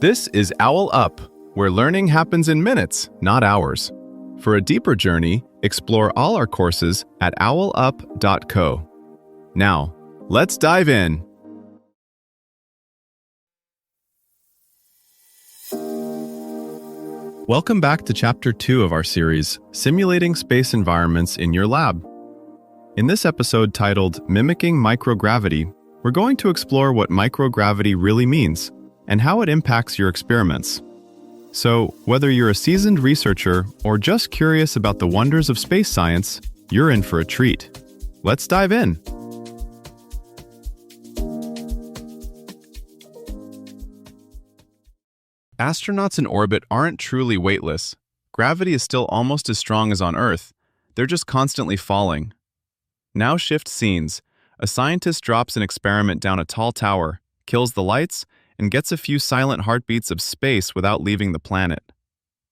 This is OwlUp, where learning happens in minutes, not hours. For a deeper journey, explore all our courses at owlup.co. Now, let's dive in. Welcome back to Chapter 2 of our series, Simulating Space Environments in Your Lab. In this episode titled Mimicking Microgravity, we're going to explore what microgravity really means and how it impacts your experiments. So, whether you're a seasoned researcher or just curious about the wonders of space science, you're in for a treat. Let's dive in. Astronauts in orbit aren't truly weightless. Gravity is still almost as strong as on Earth. They're just constantly falling. Now shift scenes. A scientist drops an experiment down a tall tower, kills the lights, and gets a few silent heartbeats of space without leaving the planet.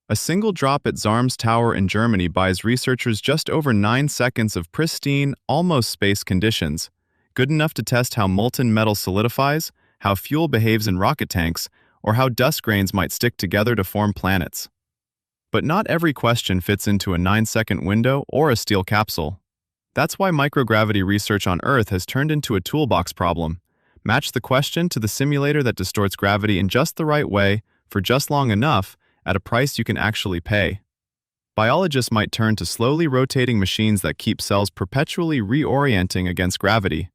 A single drop at Zarm's Tower in Germany buys researchers just over 9 seconds of pristine, almost space conditions, good enough to test how molten metal solidifies, how fuel behaves in rocket tanks, or how dust grains might stick together to form planets. But not every question fits into a 9-second window or a steel capsule. That's why microgravity research on Earth has turned into a toolbox problem. Match the question to the simulator that distorts gravity in just the right way, for just long enough, at a price you can actually pay. Biologists might turn to slowly rotating machines that keep cells perpetually reorienting against gravity.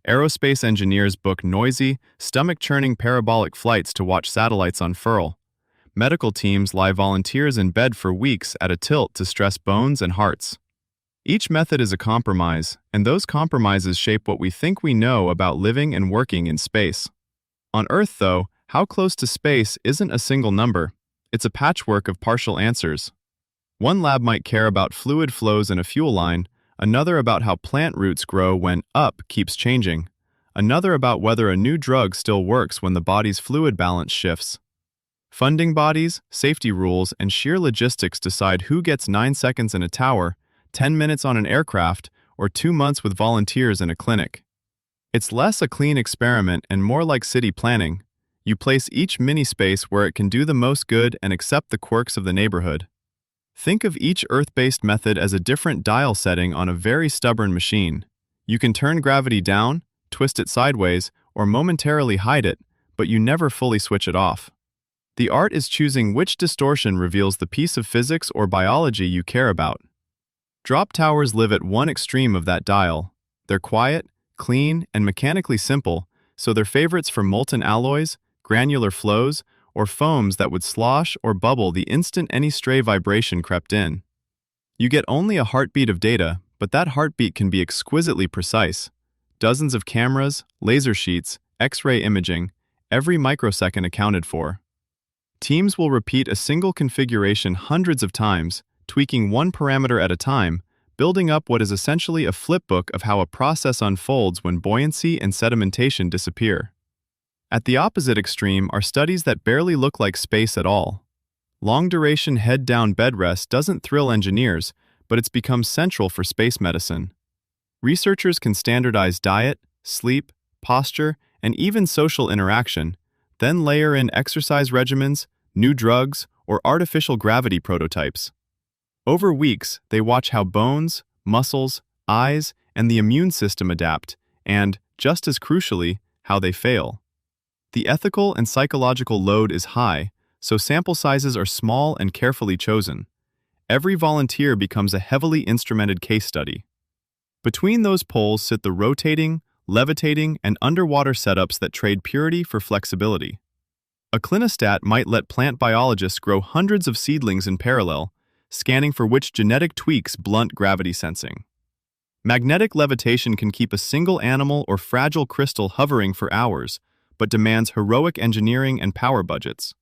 Aerospace engineers book noisy, stomach-churning parabolic flights to watch satellites unfurl. Medical teams lie volunteers in bed for weeks at a tilt to stress bones and hearts. Each method is a compromise, and those compromises shape what we think we know about living and working in space. On Earth, though, how close to space isn't a single number. It's a patchwork of partial answers. One lab might care about fluid flows in a fuel line, another about how plant roots grow when up keeps changing, another about whether a new drug still works when the body's fluid balance shifts. Funding bodies, safety rules, and sheer logistics decide who gets 9 seconds in a tower, 10 minutes on an aircraft, or 2 months with volunteers in a clinic. It's less a clean experiment and more like city planning. You place each mini-space where it can do the most good and accept the quirks of the neighborhood. Think of each Earth-based method as a different dial setting on a very stubborn machine. You can turn gravity down, twist it sideways, or momentarily hide it, but you never fully switch it off. The art is choosing which distortion reveals the piece of physics or biology you care about. Drop towers live at one extreme of that dial. They're quiet, clean, and mechanically simple, so they're favorites for molten alloys, granular flows, or foams that would slosh or bubble the instant any stray vibration crept in. You get only a heartbeat of data, but that heartbeat can be exquisitely precise. Dozens of cameras, laser sheets, X-ray imaging, every microsecond accounted for. Teams will repeat a single configuration hundreds of times, tweaking one parameter at a time, building up what is essentially a flipbook of how a process unfolds when buoyancy and sedimentation disappear. At the opposite extreme are studies that barely look like space at all. Long-duration head-down bed rest doesn't thrill engineers, but it's become central for space medicine. Researchers can standardize diet, sleep, posture, and even social interaction, then layer in exercise regimens, new drugs, or artificial gravity prototypes. Over weeks, they watch how bones, muscles, eyes, and the immune system adapt, and, just as crucially, how they fail. The ethical and psychological load is high, so sample sizes are small and carefully chosen. Every volunteer becomes a heavily instrumented case study. Between those poles sit the rotating, levitating, and underwater setups that trade purity for flexibility. A clinostat might let plant biologists grow hundreds of seedlings in parallel, scanning for which genetic tweaks blunt gravity sensing. Magnetic levitation can keep a single animal or fragile crystal hovering for hours, but demands heroic engineering and power budgets.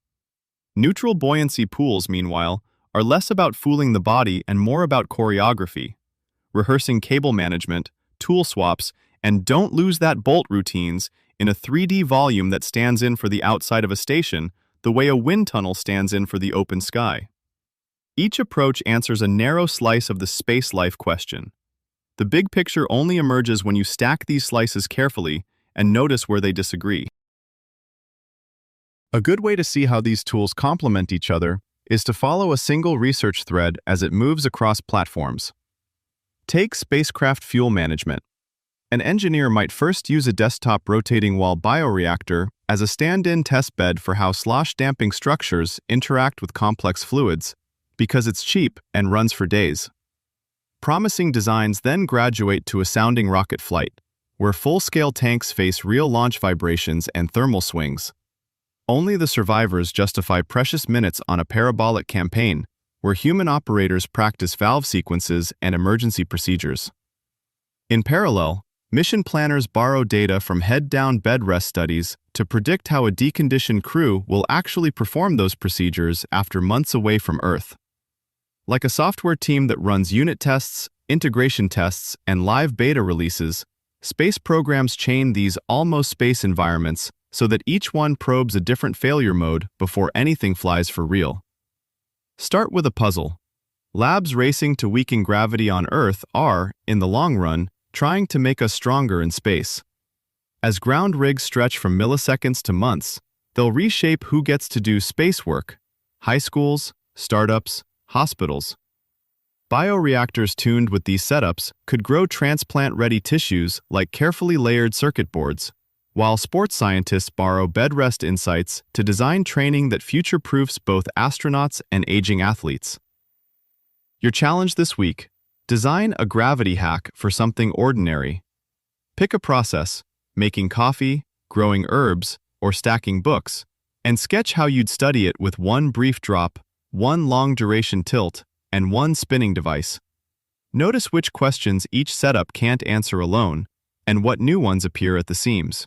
Neutral buoyancy pools, meanwhile, are less about fooling the body and more about choreography, rehearsing cable management, tool swaps, and don't lose that bolt routines in a 3D volume that stands in for the outside of a station the way a wind tunnel stands in for the open sky. Each approach answers a narrow slice of the space life question. The big picture only emerges when you stack these slices carefully and notice where they disagree. A good way to see how these tools complement each other is to follow a single research thread as it moves across platforms. Take spacecraft fuel management. An engineer might first use a desktop rotating wall bioreactor as a stand-in testbed for how slosh-damping structures interact with complex fluids, because it's cheap and runs for days. Promising designs then graduate to a sounding rocket flight, where full-scale tanks face real launch vibrations and thermal swings. Only the survivors justify precious minutes on a parabolic campaign, where human operators practice valve sequences and emergency procedures. In parallel, mission planners borrow data from head-down bed rest studies to predict how a deconditioned crew will actually perform those procedures after months away from Earth. Like a software team that runs unit tests, integration tests, and live beta releases, space programs chain these almost space environments so that each one probes a different failure mode before anything flies for real. Start with a puzzle. Labs racing to weaken gravity on Earth are, in the long run, trying to make us stronger in space. As ground rigs stretch from milliseconds to months, they'll reshape who gets to do space work: high schools, startups, hospitals. Bioreactors tuned with these setups could grow transplant-ready tissues like carefully layered circuit boards, while sports scientists borrow bed rest insights to design training that future-proofs both astronauts and aging athletes. Your challenge this week: design a gravity hack for something ordinary. Pick a process, making coffee, growing herbs, or stacking books, and sketch how you'd study it with one brief drop, one long-duration tilt, and one spinning device. Notice which questions each setup can't answer alone, and what new ones appear at the seams.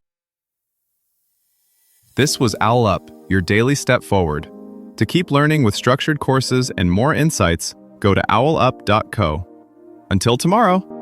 This was OwlUp, your daily step forward. To keep learning with structured courses and more insights, go to owlup.co. Until tomorrow!